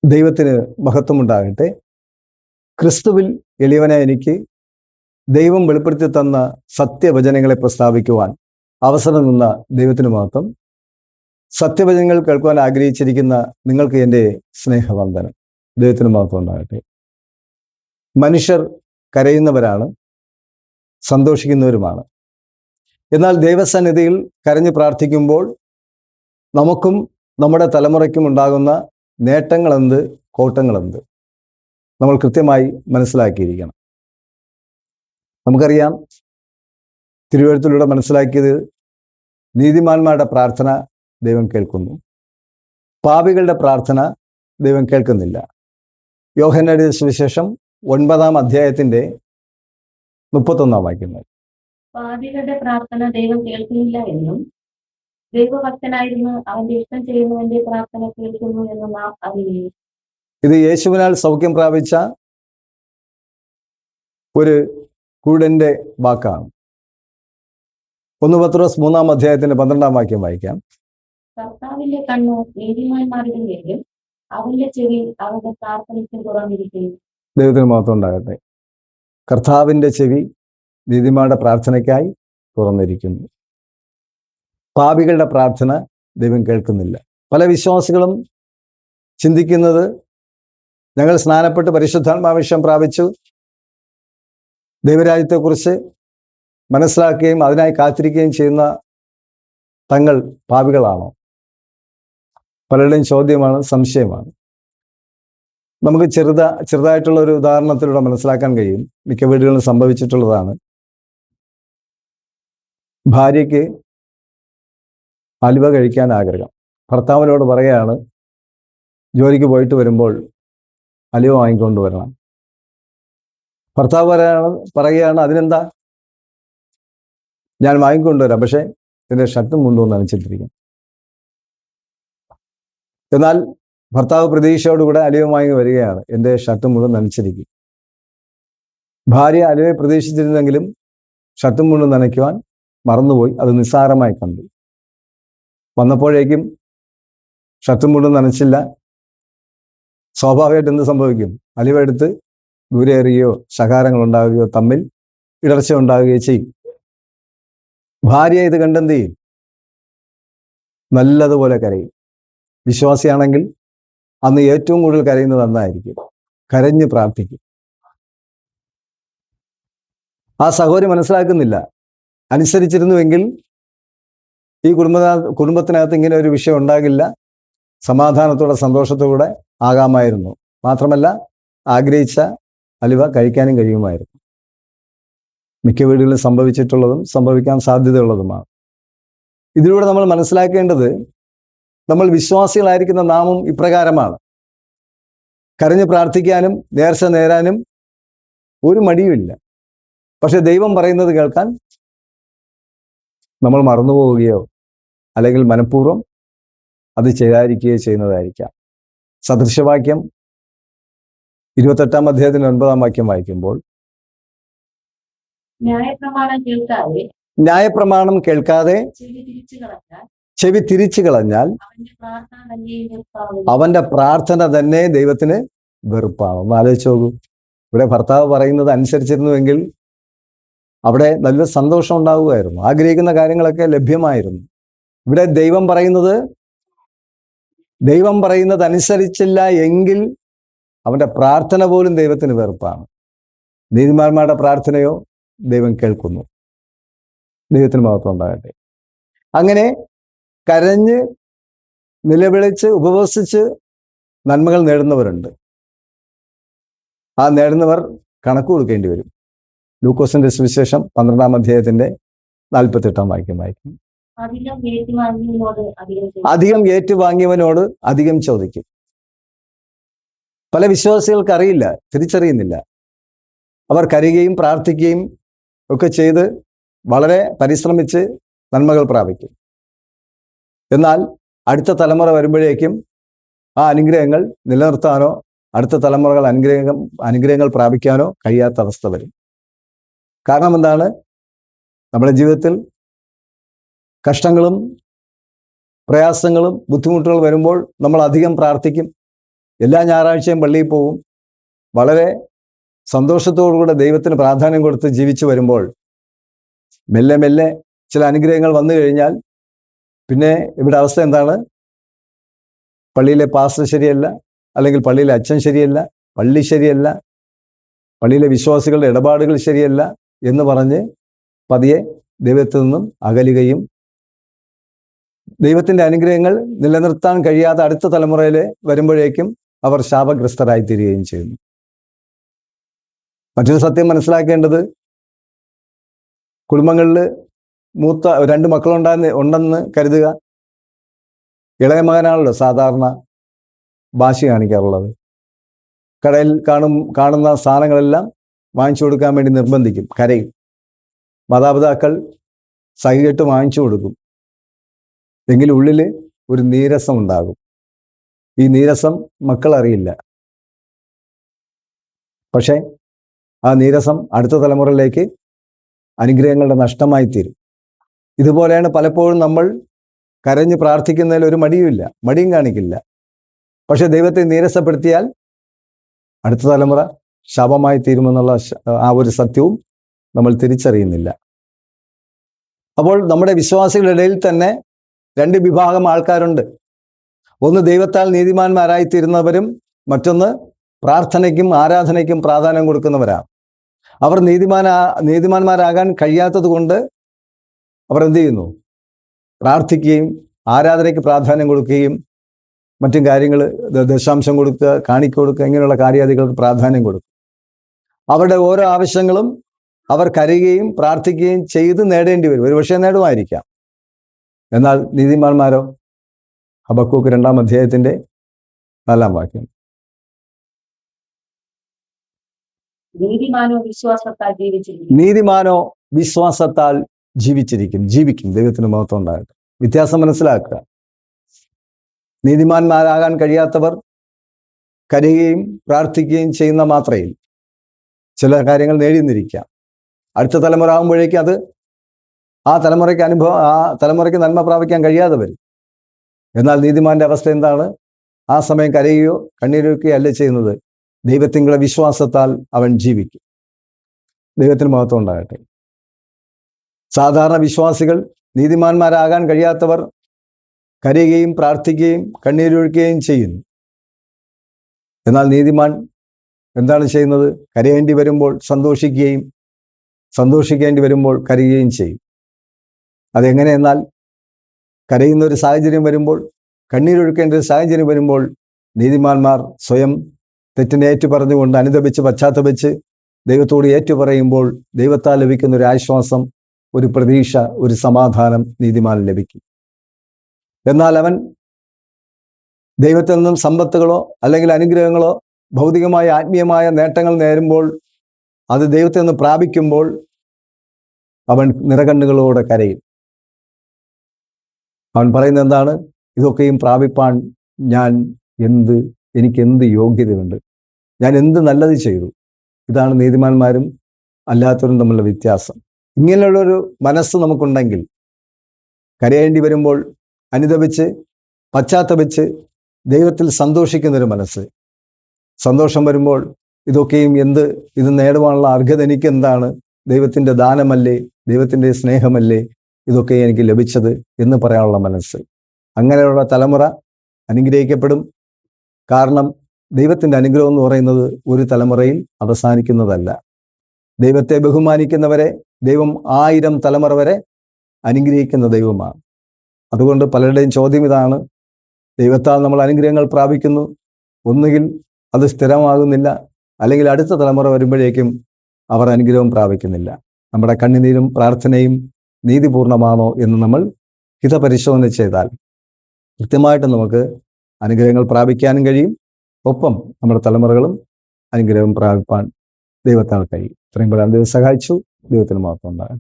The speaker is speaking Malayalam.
ദൈവത്തിന് മഹത്വമുണ്ടാകട്ടെ. ക്രിസ്തുവിൽ എളിയവനായ എനിക്ക് ദൈവം വെളിപ്പെടുത്തി തന്ന സത്യവചനങ്ങളെ പ്രസ്താവിക്കുവാൻ അവസരം നിന്ന ദൈവത്തിന് മഹത്വം. സത്യവചനങ്ങൾ കേൾക്കുവാൻ ആഗ്രഹിച്ചിരിക്കുന്ന നിങ്ങൾക്ക് എൻ്റെ സ്നേഹവന്ദനം. ദൈവത്തിന് മഹത്വം ഉണ്ടാകട്ടെ. മനുഷ്യർ കരയുന്നവരാണ്, സന്തോഷിക്കുന്നവരുമാണ്. എന്നാൽ ദൈവസന്നിധിയിൽ കരഞ്ഞു പ്രാർത്ഥിക്കുമ്പോൾ നമുക്കും നമ്മുടെ തലമുറയ്ക്കും ഉണ്ടാകുന്ന നേട്ടങ്ങളെന്ത്, കോട്ടങ്ങളെന്ത് നമ്മൾ കൃത്യമായി മനസ്സിലാക്കിയിരിക്കണം. നമുക്കറിയാം, തിരുവെഴുത്തിലൂടെ മനസ്സിലാക്കിയത് നീതിമാന്മാരുടെ പ്രാർത്ഥന ദൈവം കേൾക്കുന്നു, പാപികളുടെ പ്രാർത്ഥന ദൈവം കേൾക്കുന്നില്ല. യോഹന്നാന്റെ സുവിശേഷം 9-ാം അധ്യായത്തിന്റെ 31-ാം വാക്യം. പാപികളുടെ പ്രാർത്ഥന ദൈവം കേൾക്കുന്നില്ല എന്നും ദൈവഭക്തനായിരുന്നു അവന്റെ ഇഷ്ടം ചെയ്യുന്നവന്റെ പ്രാർത്ഥന കേൾക്കുന്നു എന്നും നാം അറിയുന്നു. ഇത് യേശുവിനാൽ സൗഖ്യം പ്രാപിച്ച ഒരു കൂടന്റെ വാക്കാണ്. 1 പത്രോസ് 3-ാം അധ്യായത്തിന്റെ 12-ാം വാക്യം വായിക്കാം. കർത്താവിന്റെ കണ്ണ് നീതിമാന്മാരുടെ മേലും അവന്റെ ചെവി അവരുടെ പ്രാർത്ഥനയ്ക്ക് തുറന്നിരിക്കുന്നു. ദൈവത്തിന് മഹത്വം ഉണ്ടാകട്ടെ. കർത്താവിന്റെ ചെവി നീതിമാന്റെ പ്രാർത്ഥനയ്ക്കായി തുറന്നിരിക്കുന്നു. പാപികളുടെ പ്രാർത്ഥന ദൈവം കേൾക്കുന്നില്ല. പല വിശ്വാസികളും ചിന്തിക്കുന്നത്, ഞങ്ങൾ സ്നാനപ്പെട്ട് പരിശുദ്ധാത്മാഭിഷേകം പ്രാപിച്ചു, ദൈവരാജ്യത്തെക്കുറിച്ച് മനസ്സിലാക്കുകയും അതിനായി കാത്തിരിക്കുകയും ചെയ്യുന്ന തങ്ങൾ പാപികളാണോ? പലരുടെയും ചോദ്യമാണ്, സംശയമാണ്. നമുക്ക് ചെറുതായിട്ടുള്ള ഒരു ഉദാഹരണത്തിലൂടെ മനസ്സിലാക്കാൻ കഴിയും. മിക്ക വീടുകളിലും സംഭവിച്ചിട്ടുള്ളതാണ്. ഭാര്യയ്ക്ക് അലുവ കഴിക്കാൻ ആഗ്രഹം. ഭർത്താവിനോട് പറയുകയാണ്, ജോലിക്ക് പോയിട്ട് വരുമ്പോൾ അലുവ വാങ്ങിക്കൊണ്ട് വരണം. ഭർത്താവ് പറയുകയാണ്, അതിനെന്താ, ഞാൻ വാങ്ങിക്കൊണ്ടുവരാം, പക്ഷെ ഇതിൻ്റെ ഷർട്ടും മുണ്ടും നനച്ചിട്ടിരിക്കും. എന്നാൽ ഭർത്താവ് പ്രതീക്ഷയോടുകൂടെ അലുവ വാങ്ങി വരികയാണ്, എൻ്റെ ഷർട്ടും മുണ്ടും നനച്ചിരിക്കും. ഭാര്യ അലുവയെ പ്രതീക്ഷിച്ചിരുന്നെങ്കിലും ഷർട്ടും മുണ്ടും നനയ്ക്കുവാൻ മറന്നുപോയി. അത് നിസ്സാരമായി കണ്ടു. വന്നപ്പോഴേക്കും ഷർട്ടും മുണ്ടും നനച്ചില്ല. സ്വാഭാവികമായിട്ട് എന്ത് സംഭവിക്കും? അലുവ എടുത്ത് ദൂരെ എറിയുകയോ ശകാരങ്ങൾ ഉണ്ടാവുകയോ തമ്മിൽ ഇടർച്ച ഉണ്ടാവുകയോ ചെയ്യും. ഭാര്യ ഇത് കണ്ടെന്ത് ചെയ്യും? നല്ലതുപോലെ കരയും. വിശ്വാസിയാണെങ്കിൽ അന്ന് ഏറ്റവും കൂടുതൽ കരയുന്നത് അന്നായിരിക്കും. കരഞ്ഞ് പ്രാർത്ഥിക്കും. ആ സഹോദരി മനസ്സിലാക്കുന്നില്ല. അനുസരിച്ചിരുന്നുവെങ്കിൽ ഈ കുടുംബത്തിനകത്ത് ഇങ്ങനെ ഒരു വിഷയം ഉണ്ടാകില്ല, സമാധാനത്തോടെ സന്തോഷത്തോടെ ആകാമായിരുന്നു. മാത്രമല്ല, ആഗ്രഹിച്ച അലുവ കഴിക്കാനും കഴിയുമായിരുന്നു. മിക്ക വീടുകളിലും സംഭവിച്ചിട്ടുള്ളതും സംഭവിക്കാൻ സാധ്യതയുള്ളതുമാണ്. ഇതിലൂടെ നമ്മൾ മനസ്സിലാക്കേണ്ടത്, നമ്മൾ വിശ്വാസികളായിരിക്കുന്ന നാമും ഇപ്രകാരമാണ്. കരഞ്ഞ് പ്രാർത്ഥിക്കാനും നേർച്ച നേരാനും ഒരു മടിയുമില്ല. പക്ഷെ ദൈവം പറയുന്നത് കേൾക്കാൻ നമ്മൾ മറന്നുപോവുകയോ അല്ലെങ്കിൽ മനഃപൂർവ്വം അത് ചെയ്യാതിരിക്കുകയോ ചെയ്യുന്നതായിരിക്കാം. സദൃശവാക്യം 28-ാം അധ്യായത്തിന് 9-ാം വാക്യം വായിക്കുമ്പോൾ, ന്യായപ്രമാണം കേൾക്കാതെ ചെവി തിരിച്ചു കളഞ്ഞാൽ അവന്റെ പ്രാർത്ഥന തന്നെ ദൈവത്തിന് വെറുപ്പാണ്. ഒന്ന് ആലോചിച്ച് നോക്കൂ. ഇവിടെ ഭർത്താവ് പറയുന്നത് അനുസരിച്ചിരുന്നുവെങ്കിൽ അവിടെ നല്ല സന്തോഷം ഉണ്ടാവുമായിരുന്നു, ആഗ്രഹിക്കുന്ന കാര്യങ്ങളൊക്കെ ലഭ്യമായിരുന്നു. ഇവിടെ ദൈവം പറയുന്നത് അനുസരിച്ചില്ല എങ്കിൽ അവന്റെ പ്രാർത്ഥന പോലും ദൈവത്തിന് വെറുപ്പാണ്. നീതിമാന്മാരുടെ പ്രാർത്ഥനയോ ദൈവം കേൾക്കുന്നു. ദൈവത്തിന് മഹത്വം ഉണ്ടാകട്ടെ. അങ്ങനെ കരഞ്ഞ് നിലവിളിച്ച് ഉപവസിച്ച് നന്മകൾ നേടുന്നവരുണ്ട്. ആ നേടുന്നവർ കണക്ക് കൊടുക്കേണ്ടി വരും. ലൂക്കോസിന്റെ സുവിശേഷം 12-ാം അധ്യായത്തിന്റെ 48-ാം വാക്യം വായിക്കും. അധികം ഏറ്റുവാങ്ങിയവനോട് അധികം ചോദിക്കും. പല വിശ്വാസികൾക്ക് അറിയില്ല, തിരിച്ചറിയുന്നില്ല. അവർ കരയുകയും പ്രാർത്ഥിക്കുകയും ഒക്കെ ചെയ്ത് വളരെ പരിശ്രമിച്ച് നന്മകൾ പ്രാപിക്കും. എന്നാൽ അടുത്ത തലമുറ വരുമ്പോഴേക്കും ആ അനുഗ്രഹങ്ങൾ നിലനിർത്താനോ അടുത്ത തലമുറകൾ അനുഗ്രഹങ്ങൾ പ്രാപിക്കാനോ കഴിയാത്ത അവസ്ഥ വരും. കാരണം എന്താണ്? നമ്മുടെ ജീവിതത്തിൽ കഷ്ടങ്ങളും പ്രയാസങ്ങളും ബുദ്ധിമുട്ടുകൾ വരുമ്പോൾ നമ്മൾ അധികം പ്രാർത്ഥിക്കും, എല്ലാ ഞായറാഴ്ചയും പള്ളിയിൽ പോവും, വളരെ സന്തോഷത്തോടുകൂടെ ദൈവത്തിന് പ്രാധാന്യം കൊടുത്ത് ജീവിച്ചു വരുമ്പോൾ മെല്ലെ മെല്ലെ ചില അനുഗ്രഹങ്ങൾ വന്നു കഴിഞ്ഞാൽ പിന്നെ ഇവിടെ അവസ്ഥ എന്താണ്? പള്ളിയിലെ പാസ്റ്റർ ശരിയല്ല, അല്ലെങ്കിൽ പള്ളിയിലെ അച്ഛൻ ശരിയല്ല, പള്ളി ശരിയല്ല, പള്ളിയിലെ വിശ്വാസികളുടെ ഇടപാടുകൾ ശരിയല്ല എന്ന് പറഞ്ഞ് പതിയെ ദൈവത്തിൽ നിന്നും അകലുകയും ദൈവത്തിന്റെ അനുഗ്രഹങ്ങൾ നിലനിർത്താൻ കഴിയാതെ അടുത്ത തലമുറയിൽ വരുമ്പോഴേക്കും അവർ ശാപഗ്രസ്തരായി തീരുകയും ചെയ്യുന്നു. മറ്റൊരു സത്യം മനസ്സിലാക്കേണ്ടത്, കുടുംബങ്ങളിൽ മൂത്ത 2 മക്കളുണ്ടെന്ന് കരുതുക. ഇളയ മകനാണല്ലോ സാധാരണ വാശി കാണിക്കാറുള്ളത്. കടയിൽ കാണുന്ന സാധനങ്ങളെല്ലാം വാങ്ങിച്ചു കൊടുക്കാൻ വേണ്ടി നിർബന്ധിക്കും, കരയും. മാതാപിതാക്കൾ സഹികെട്ട് വാങ്ങിച്ചു കൊടുക്കും. എങ്കിലും ഉള്ളിൽ ഒരു നീരസം ഉണ്ടാകും. ഈ നീരസം മക്കൾ അറിയില്ല. പക്ഷേ ആ നീരസം അടുത്ത തലമുറയിലേക്ക് അനുഗ്രഹങ്ങളുടെ നഷ്ടമായി തീരും. ഇതുപോലെയാണ് പലപ്പോഴും നമ്മൾ കരഞ്ഞ് പ്രാർത്ഥിക്കുന്നതിൽ ഒരു മടിയും കാണിക്കില്ല. പക്ഷെ ദൈവത്തെ നീരസപ്പെടുത്തിയാൽ അടുത്ത തലമുറ ശാപമായി തീരുമെന്നുള്ള ആ ഒരു സത്യവും നമ്മൾ തിരിച്ചറിയുന്നില്ല. അപ്പോൾ നമ്മുടെ വിശ്വാസികളുടെ ഇടയിൽ തന്നെ 2 വിഭാഗം ആൾക്കാരുണ്ട്. ഒന്ന് ദൈവത്താൽ നീതിമാന്മാരായിത്തീരുന്നവരും, മറ്റൊന്ന് പ്രാർത്ഥനയ്ക്കും ആരാധനയ്ക്കും പ്രാധാന്യം കൊടുക്കുന്നവരാണ്. അവർ നീതിമാന്മാരാകാൻ കഴിയാത്തത് കൊണ്ട് അവർ എന്ത് ചെയ്യുന്നു? പ്രാർത്ഥിക്കുകയും ആരാധനയ്ക്ക് പ്രാധാന്യം കൊടുക്കുകയും മറ്റും കാര്യങ്ങൾ, ദശാംശം കൊടുക്കുക, കാണിക്ക കൊടുക്കുക, ഇങ്ങനെയുള്ള കാര്യാദികൾക്ക് പ്രാധാന്യം കൊടുക്കും. അവരുടെ ഓരോ ആവശ്യങ്ങളും അവർ കരയുകയും പ്രാർത്ഥിക്കുകയും ചെയ്ത് നേടേണ്ടി വരും. ഒരുപക്ഷെ നേടുമായിരിക്കാം. എന്നാൽ നീതിമാന്മാരോ? ഹബക്കൂക്ക് 2-ാം അധ്യായത്തിന്റെ 4-ാം വാക്യം. നീതിമാനോ വിശ്വാസത്താൽ ജീവിക്കും. ദൈവത്തിന് മഹത്വം ഉണ്ടാകട്ടെ. വ്യത്യാസം മനസ്സിലാക്കുക. നീതിമാന്മാരാകാൻ കഴിയാത്തവർ കരയുകയും പ്രാർത്ഥിക്കുകയും ചെയ്യുന്ന മാത്രയിൽ ചില കാര്യങ്ങൾ നേടിയെന്നിരിക്കാം. അടുത്ത തലമുറ ആകുമ്പോഴേക്കും അത് ആ തലമുറയ്ക്ക് നന്മ പ്രാപിക്കാൻ കഴിയാതെ വരും. എന്നാൽ നീതിമാന്റെ അവസ്ഥ എന്താണ്? ആ സമയം കരയുകയോ കണ്ണീരൊക്കുകയോ അല്ല ചെയ്യുന്നത്. ദൈവത്തിലുള്ള വിശ്വാസത്താൽ അവൻ ജീവിക്കും. ദൈവത്തിന് മഹത്വം ഉണ്ടാകട്ടെ. സാധാരണ വിശ്വാസികൾ, നീതിമാന്മാരാകാൻ കഴിയാത്തവർ കരയുകയും പ്രാർത്ഥിക്കുകയും കണ്ണീരൊഴുക്കുകയും ചെയ്യുന്നു. എന്നാൽ നീതിമാൻ എന്താണ് ചെയ്യുന്നത്? കരയേണ്ടി വരുമ്പോൾ സന്തോഷിക്കേണ്ടി വരുമ്പോൾ കരയുകയും ചെയ്യും. അതെങ്ങനെയെന്നാൽ, കരയുന്ന ഒരു സാഹചര്യം വരുമ്പോൾ, കണ്ണീരൊഴുക്കേണ്ട ഒരു സാഹചര്യം വരുമ്പോൾ നീതിമാന്മാർ സ്വയം തെറ്റിനെ ഏറ്റുപറഞ്ഞുകൊണ്ട് അനുദപിച്ച് പശ്ചാത്തപിച്ച് ദൈവത്തോട് ഏറ്റുപറയുമ്പോൾ ദൈവത്താൽ ലഭിക്കുന്ന ഒരു ആശ്വാസം, ഒരു പ്രതീക്ഷ, ഒരു സമാധാനം നീതിമാൻ ലഭിക്കും. എന്നാൽ അവൻ ദൈവത്തിൽ നിന്നും സമ്പത്തുകളോ അല്ലെങ്കിൽ അനുഗ്രഹങ്ങളോ ഭൗതികമായ ആത്മീയമായ നേട്ടങ്ങൾ നേരുമ്പോൾ, അത് ദൈവത്തിൽ നിന്ന് പ്രാപിക്കുമ്പോൾ അവൻ നിറകണ്ണുകളോടെ കരയും. അവൻ പറയുന്നത് എന്താണ്? ഇതൊക്കെയും പ്രാപിപ്പാൻ എനിക്ക് എന്ത് യോഗ്യതയുണ്ട്, ഞാൻ എന്ത് നല്ലത് ചെയ്തു. ഇതാണ് നീതിമാന്മാരും അല്ലാത്തവരും തമ്മിലുള്ള വ്യത്യാസം. ഇങ്ങനെയുള്ളൊരു മനസ്സ് നമുക്കുണ്ടെങ്കിൽ, കരയേണ്ടി വരുമ്പോൾ അനുദപിച്ച് പശ്ചാത്തപിച്ച് ദൈവത്തിൽ സന്തോഷിക്കുന്നൊരു മനസ്സ്, സന്തോഷം വരുമ്പോൾ ഇതൊക്കെയും ഇത് നേടുവാനുള്ള അർഹത എനിക്ക് എന്താണ്? ദൈവത്തിൻ്റെ ദാനമല്ലേ, ദൈവത്തിൻ്റെ സ്നേഹമല്ലേ ഇതൊക്കെ എനിക്ക് ലഭിച്ചത് എന്ന് പറയാനുള്ള മനസ്സ്. അങ്ങനെയുള്ള തലമുറ അനുഗ്രഹിക്കപ്പെടും. കാരണം ദൈവത്തിൻ്റെ അനുഗ്രഹം എന്ന് പറയുന്നത് ഒരു തലമുറയിൽ അവസാനിക്കുന്നതല്ല. ദൈവത്തെ ബഹുമാനിക്കുന്നവരെ ദൈവം 1000 തലമുറ വരെ അനുഗ്രഹിക്കുന്ന ദൈവമാണ്. അതുകൊണ്ട് പലരുടെയും ചോദ്യം ഇതാണ്: ദൈവത്താൽ നമ്മൾ അനുഗ്രഹങ്ങൾ പ്രാപിക്കുന്നു, ഒന്നുകിൽ അത് സ്ഥിരമാകുന്നില്ല, അല്ലെങ്കിൽ അടുത്ത തലമുറ വരുമ്പോഴേക്കും അവർ അനുഗ്രഹം പ്രാപിക്കുന്നില്ല. നമ്മുടെ കണ്ണുനീരും പ്രാർത്ഥനയും നീതിപൂർണമാണോ എന്ന് നമ്മൾ ഹിതപരിശോധന ചെയ്താൽ കൃത്യമായിട്ട് നമുക്ക് അനുഗ്രഹങ്ങൾ പ്രാപിക്കാനും കഴിയും. ഒപ്പം നമ്മുടെ തലമുറകളും അനുഗ്രഹം പ്രാപിപ്പാൻ ദൈവത്താൽ കഴിയും. ഇത്രയും പോലെ ദൈവം സഹായിച്ചു. ദൈവത്തിന് മാത്രം ഉണ്ടാകും.